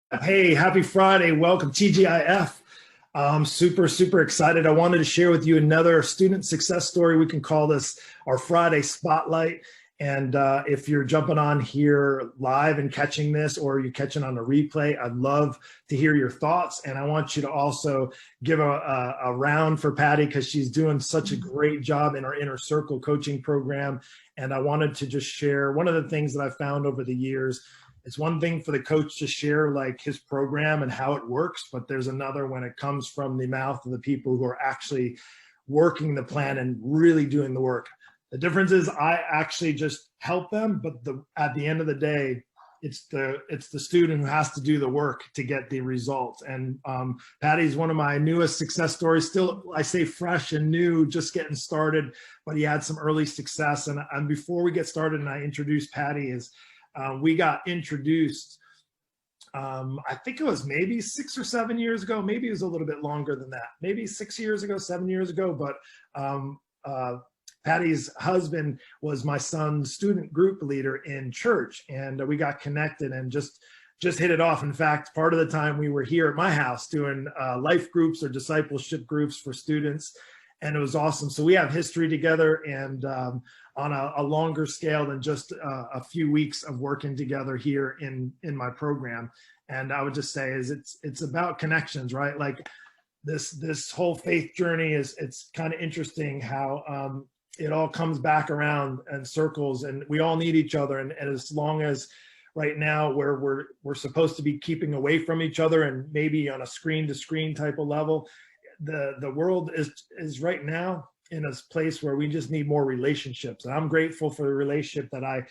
Hey, happy Friday. Welcome, TGIF. I'm super excited. I wanted to share with you another student success story. We can call this our Friday Spotlight. And if you're jumping on here live and catching this, or you're catching on a replay, I'd love to hear your thoughts. And I want you to also give a round for Patty because she's doing such a great job in our Inner Circle coaching program. And I wanted to just share one of the things that I found over the years. It's one thing for the coach to share like his program and how it works, but there's another when it comes from the mouth of the people who are actually working the plan and really doing the work. The difference is I actually just help them, but at the end of the day, it's the student who has to do the work to get the results. And Patty's one of my newest success stories. Still, I say fresh and new, just getting started, but he had some early success. And before we get started, and I introduce Patty, we got introduced, I think it was maybe 6 or 7 years ago. Maybe it was a little bit longer than that. Maybe 6 years ago, 7 years ago. But Patty's husband was my son's student group leader in church. And we got connected and just hit it off. In fact, part of the time we were here at my house doing life groups or discipleship groups for students. And it was awesome. So we have history together, and on a longer scale than just a few weeks of working together here in my program. And I would just say it's about connections, right? Like this whole faith journey it's kind of interesting how it all comes back around and circles, and we all need each other. And as long as right now where we're supposed to be keeping away from each other and maybe on a screen to screen type of level, the world is right now in a place where we just need more relationships. And I'm grateful for the relationship that I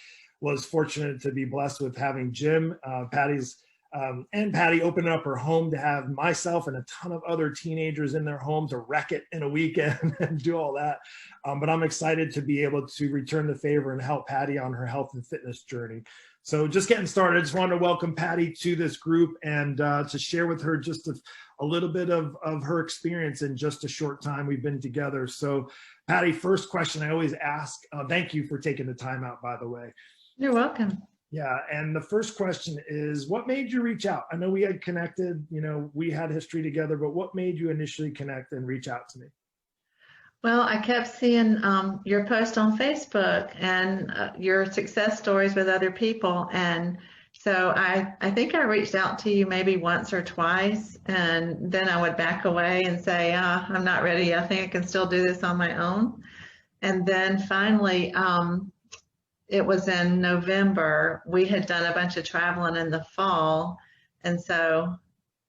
was fortunate to be blessed with having Jim, and Patty opening up her home to have myself and a ton of other teenagers in their home to wreck it in a weekend and do all that. But I'm excited to be able to return the favor and help Patty on her health and fitness journey. So just getting started, I just wanted to welcome Patty to this group and to share with her just a little bit of her experience in just a short time we've been together. So Patty, first question I always ask, thank you for taking the time out, by the way. You're welcome. Yeah, and the first question is, what made you reach out? I know we had connected, we had history together, but what made you initially connect and reach out to me? Well, I kept seeing your post on Facebook and your success stories with other people. And so I think I reached out to you maybe once or twice, and then I would back away and say, I'm not ready. I think I can still do this on my own. And then finally, it was in November. We had done a bunch of traveling in the fall. And so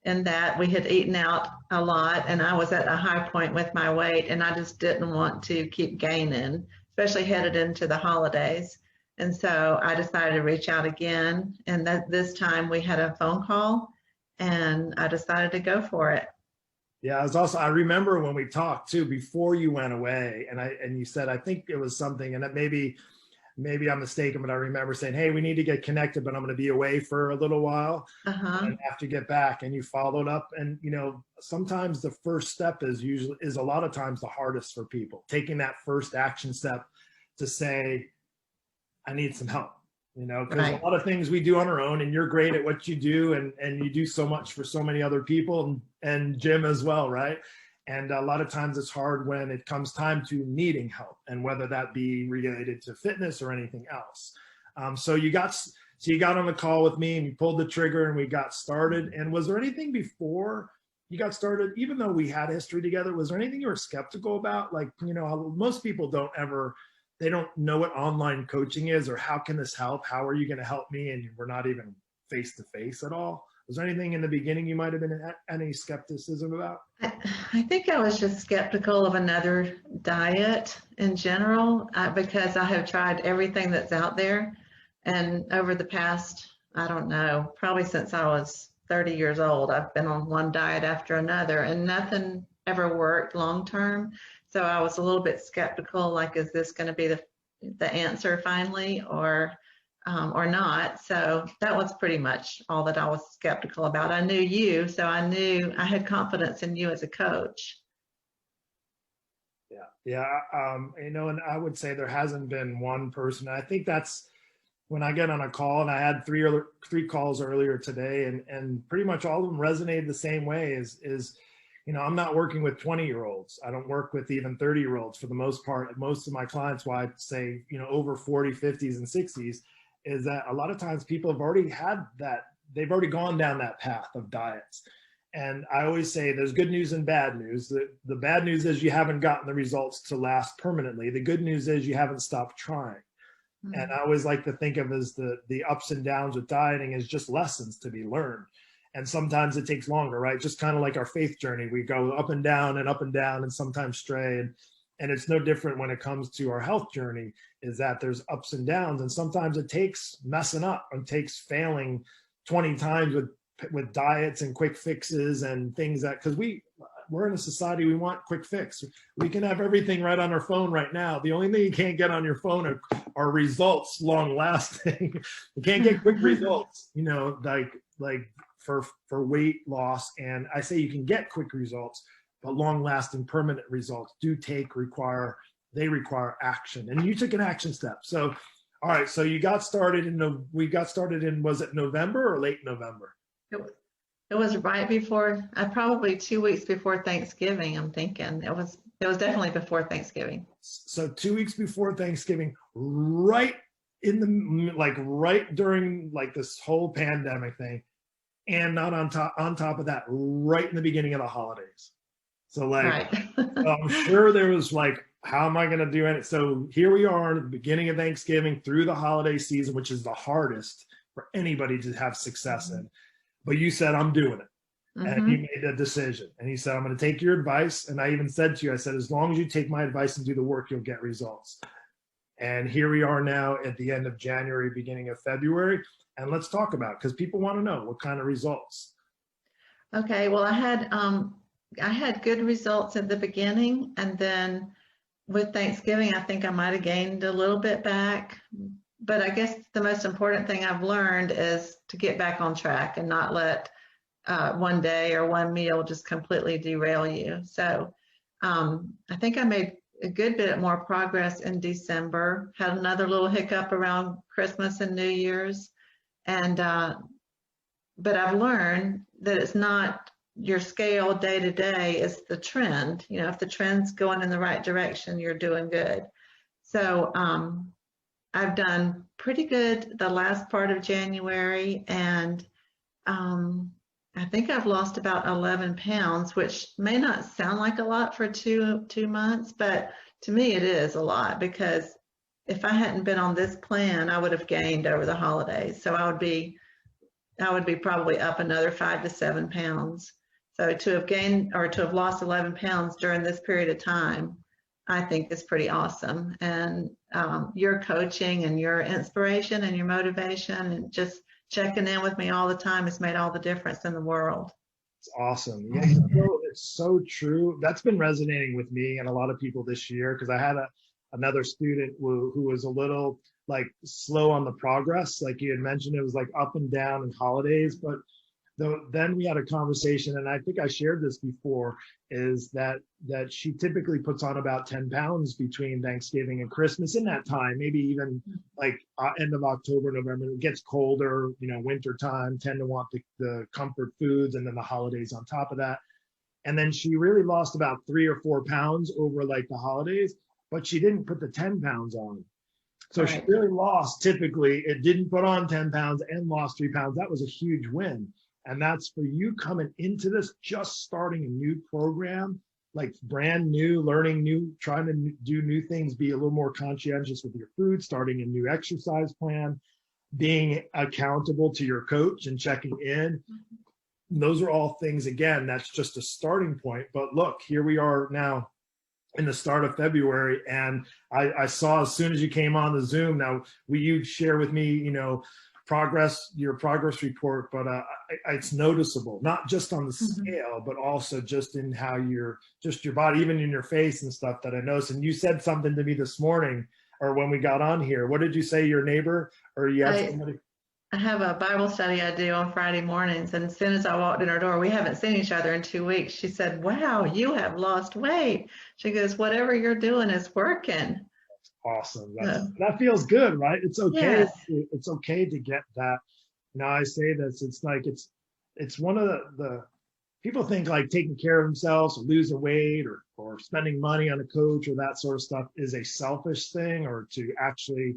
in that we had eaten out a lot, and I was at a high point with my weight, and I just didn't want to keep gaining, especially headed into the holidays. And so I decided to reach out again, and this time we had a phone call, and I decided to go for it. Yeah, it was also, I remember when we talked too before you went away, and you said, I think it was something, and that maybe I'm mistaken, but I remember saying, hey, we need to get connected, but I'm going to be away for a little while and have to get back. And you followed up. And, sometimes the first step is a lot of times the hardest for people, taking that first action step to say, I need some help, because Right. A lot of things we do on our own, and you're great at what you do. And you do so much for so many other people, and Jim as well. Right. And a lot of times it's hard when it comes time to needing help, and whether that be related to fitness or anything else. So you got on the call with me and you pulled the trigger and we got started. And was there anything before you got started, even though we had history together, was there anything you were skeptical about? Like, most people they don't know what online coaching is, or how can this help? How are you going to help me? And we're not even face to face at all. Was there anything in the beginning you might have been any skepticism about? I think I was just skeptical of another diet in general because I have tried everything that's out there. And over the past, I don't know, probably since I was 30 years old, I've been on one diet after another, and nothing ever worked long term. So I was a little bit skeptical, like, is this going to be the answer finally, or not? So that was pretty much all that I was skeptical about. I knew you, so I knew I had confidence in you as a coach. Yeah. And I would say there hasn't been one person. I think that's when I get on a call, and I had three calls earlier today, and pretty much all of them resonated the same way is, I'm not working with 20-year-olds. I don't work with even 30-year-olds for the most part. Most of my clients, why I say, over 40, 50s and 60s, is that a lot of times people have already had that, they've already gone down that path of diets. And I always say there's good news and bad news. The bad news is you haven't gotten the results to last permanently. The good news is you haven't stopped trying. And I always like to think of as the ups and downs with dieting as just lessons to be learned. And sometimes it takes longer, right? Just kind of like our faith journey. We go up and down and sometimes stray. And it's no different when it comes to our health journey, is that there's ups and downs. And sometimes it takes messing up and takes failing 20 times with diets and quick fixes and things that, because we're in a society, we want quick fix. We can have everything right on our phone right now. The only thing you can't get on your phone are results, long lasting. You can't get quick results, like for weight loss. And I say you can get quick results, but long lasting permanent results require action. And you took an action step. So, all right. So you got started we got started in, was it November or late November? It was right before, probably 2 weeks before Thanksgiving. I'm thinking it was definitely before Thanksgiving. So 2 weeks before Thanksgiving, right during this whole pandemic thing, and not on top of that, right in the beginning of the holidays. So right. I'm sure there was how am I going to do it? So here we are at the beginning of Thanksgiving through the holiday season, which is the hardest for anybody to have success in. But you said, I'm doing it. And you made a decision. And he said, I'm going to take your advice. And I even said to you, I said, as long as you take my advice and do the work, you'll get results. And here we are now at the end of January, beginning of February. And let's talk about it, because people want to know what kind of results. Okay. Well, I had good results at the beginning. And then with Thanksgiving, I think I might have gained a little bit back. But I guess the most important thing I've learned is to get back on track and not let one day or one meal just completely derail you. So I think I made a good bit more progress in December, had another little hiccup around Christmas and New Year's. And but I've learned that it's not your scale day to day, it's the trend. If the trend's going in the right direction, you're doing good. So I've done pretty good the last part of January, and I think I've lost about 11 pounds, which may not sound like a lot for two months, but to me it is a lot, because if I hadn't been on this plan, I would have gained over the holidays. So I would be probably up another 5 to 7 pounds. So to have gained or to have lost 11 pounds during this period of time, I think is pretty awesome. And your coaching and your inspiration and your motivation and just checking in with me all the time has made all the difference in the world. It's awesome. Yeah, it's so true. That's been resonating with me and a lot of people this year, because I had another student who was a little slow on the progress. Like you had mentioned, it was up and down in holidays, but then we had a conversation, and I think I shared this before, is that she typically puts on about 10 pounds between Thanksgiving and Christmas in that time, maybe even end of October, November. It gets colder, winter time, tend to want the comfort foods, and then the holidays on top of that. And then she really lost about 3 or 4 pounds over the holidays, but she didn't put the 10 pounds on. So right. She really lost, typically, it didn't put on 10 pounds and lost 3 pounds. That was a huge win. And that's for you coming into this, just starting a new program, brand new, learning new, trying to do new things, be a little more conscientious with your food, starting a new exercise plan, being accountable to your coach and checking in. Those are all things, again, that's just a starting point. But look, here we are now in the start of February. And I saw as soon as you came on the Zoom, now you share with me, your progress report, but it's noticeable, not just on the scale, but also just in how your body, even in your face and stuff that I noticed. And you said something to me this morning, or when we got on here. What did you say? Your neighbor, or you have somebody? I have a Bible study I do on Friday mornings, and as soon as I walked in her door, we haven't seen each other in 2 weeks. She said, "Wow, you have lost weight." She goes, "Whatever you're doing is working." awesome. So, That feels good, right? It's okay. yes. It's okay to get that. Now I say this, it's like it's one of the people think like taking care of themselves or losing weight or spending money on a coach or that sort of stuff is a selfish thing, or to actually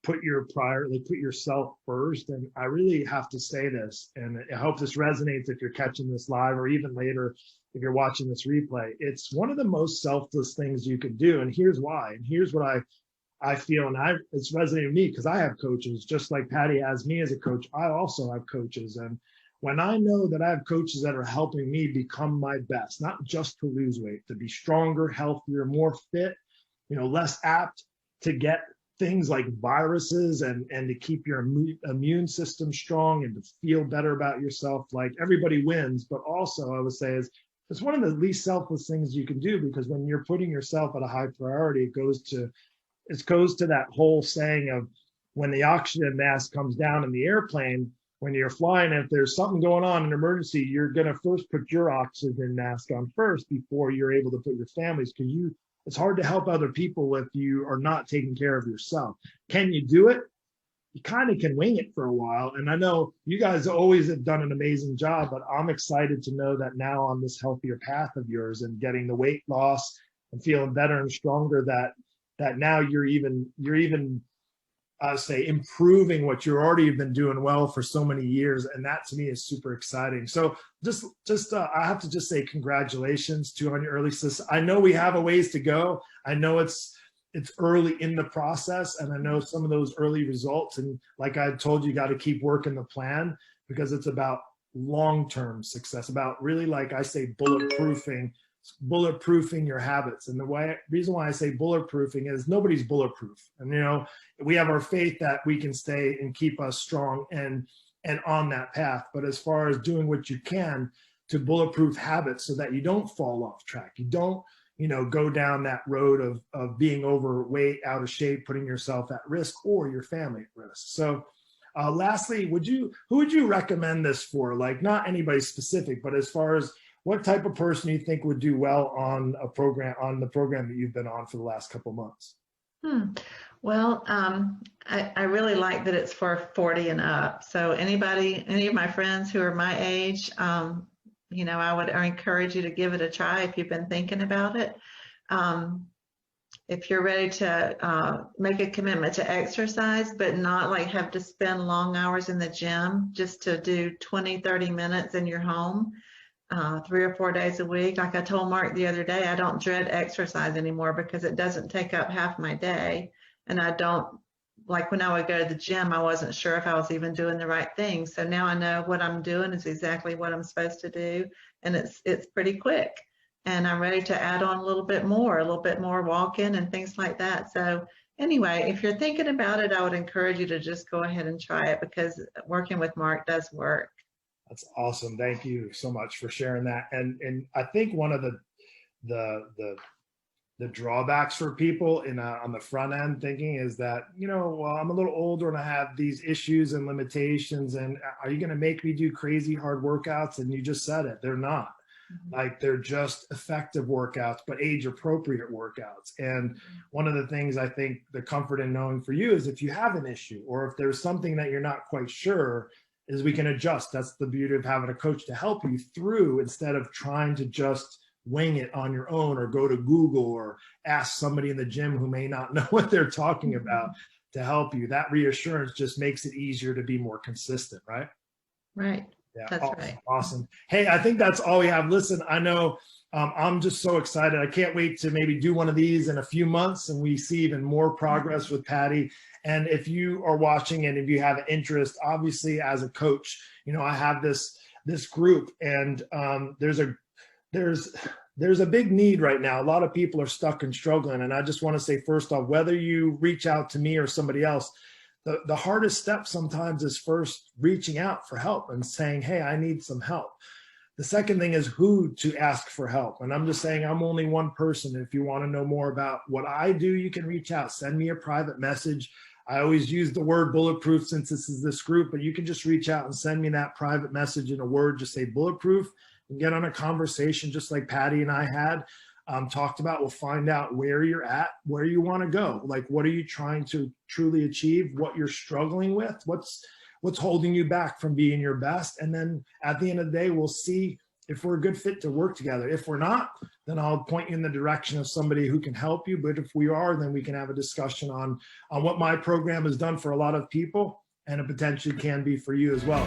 put yourself first. And I really have to say this, and I hope this resonates if you're catching this live or even later if you're watching this replay. It's one of the most selfless things you can do. And here's why. And here's what I feel, and it's resonated with me because I have coaches, just like Patty has me as a coach. I also have coaches. And when I know that I have coaches that are helping me become my best, not just to lose weight, to be stronger, healthier, more fit, less apt to get things like viruses, and to keep your immune system strong and to feel better about yourself, like everybody wins. But also I would say it's one of the least selfless things you can do, because when you're putting yourself at a high priority, it goes to that whole saying of when the oxygen mask comes down in the airplane, when you're flying, if there's something going on, an emergency, you're going to first put your oxygen mask on first before you're able to put your families, because it's hard to help other people if you are not taking care of yourself. Can you do it? You kind of can wing it for a while. And I know you guys always have done an amazing job, but I'm excited to know that now on this healthier path of yours and getting the weight loss and feeling better and stronger, that now you're even say improving what you've already been doing well for so many years. And that to me is super exciting. So I have to just say congratulations to on your early success. I know we have a ways to go. I know it's early in the process, and I know some of those early results, and like I told you, got to keep working the plan, because it's about long-term success, about really, like I say, bulletproofing your habits. And reason why I say bulletproofing is nobody's bulletproof. And we have our faith that we can stay and keep us strong and on that path. But as far as doing what you can to bulletproof habits so that you don't fall off track, you don't go down that road of being overweight, out of shape, putting yourself at risk or your family at risk. So lastly, who would you recommend this for? Like, not anybody specific, but as far as what type of person you think would do well on the program that you've been on for the last couple months? Well, I really like that it's for 40 and up. So any of my friends who are my age, I would encourage you to give it a try if you've been thinking about it. If you're ready to make a commitment to exercise, but not like have to spend long hours in the gym, just to do 20, 30 minutes in your home, 3 or 4 days a week. Like I told Mark the other day, I don't dread exercise anymore because it doesn't take up half my day. And I don't, like when I would go to the gym, I wasn't sure if I was even doing the right thing. So now I know what I'm doing is exactly what I'm supposed to do. And it's pretty quick. And I'm ready to add on a little bit more walking and things like that. So anyway, if you're thinking about it, I would encourage you to just go ahead and try it, because working with Mark does work. That's awesome. Thank you so much for sharing that. And I think one of the drawbacks for people on the front end thinking is that, well, I'm a little older and I have these issues and limitations, and are you going to make me do crazy hard workouts? And you just said it, they're not. Like, they're just effective workouts, but age appropriate workouts. And one of the things I think the comfort in knowing for you is if you have an issue or if there's something that you're not quite sure, is we can adjust. That's the beauty of having a coach to help you through, instead of trying to just wing it on your own or go to Google or ask somebody in the gym who may not know what they're talking about to help you. That reassurance just makes it easier to be more consistent, right? Right. Yeah, That's awesome, right. awesome. Hey, I think that's all we have. Listen, I know I'm just so excited. I can't wait to maybe do one of these in a few months and we see even more progress with Patty. And if you are watching and if you have an interest, obviously as a coach, I have this group, and there's a big need right now. A lot of people are stuck and struggling. And I just want to say, first off, whether you reach out to me or somebody else, the hardest step sometimes is first reaching out for help and saying, hey, I need some help. The second thing is who to ask for help. And I'm just saying, I'm only one person. If you want to know more about what I do, you can reach out, send me a private message. I always use the word bulletproof since this is this group, but you can just reach out and send me that private message in a word, just say bulletproof, and get on a conversation just like Patty and I had. talked about. We'll find out where you're at, where you want to go. Like, what are you trying to truly achieve? What you're struggling with? What's holding you back from being your best? And then at the end of the day, we'll see if we're a good fit to work together. If we're not, then I'll point you in the direction of somebody who can help you. But if we are, then we can have a discussion on what my program has done for a lot of people, and it potentially can be for you as well.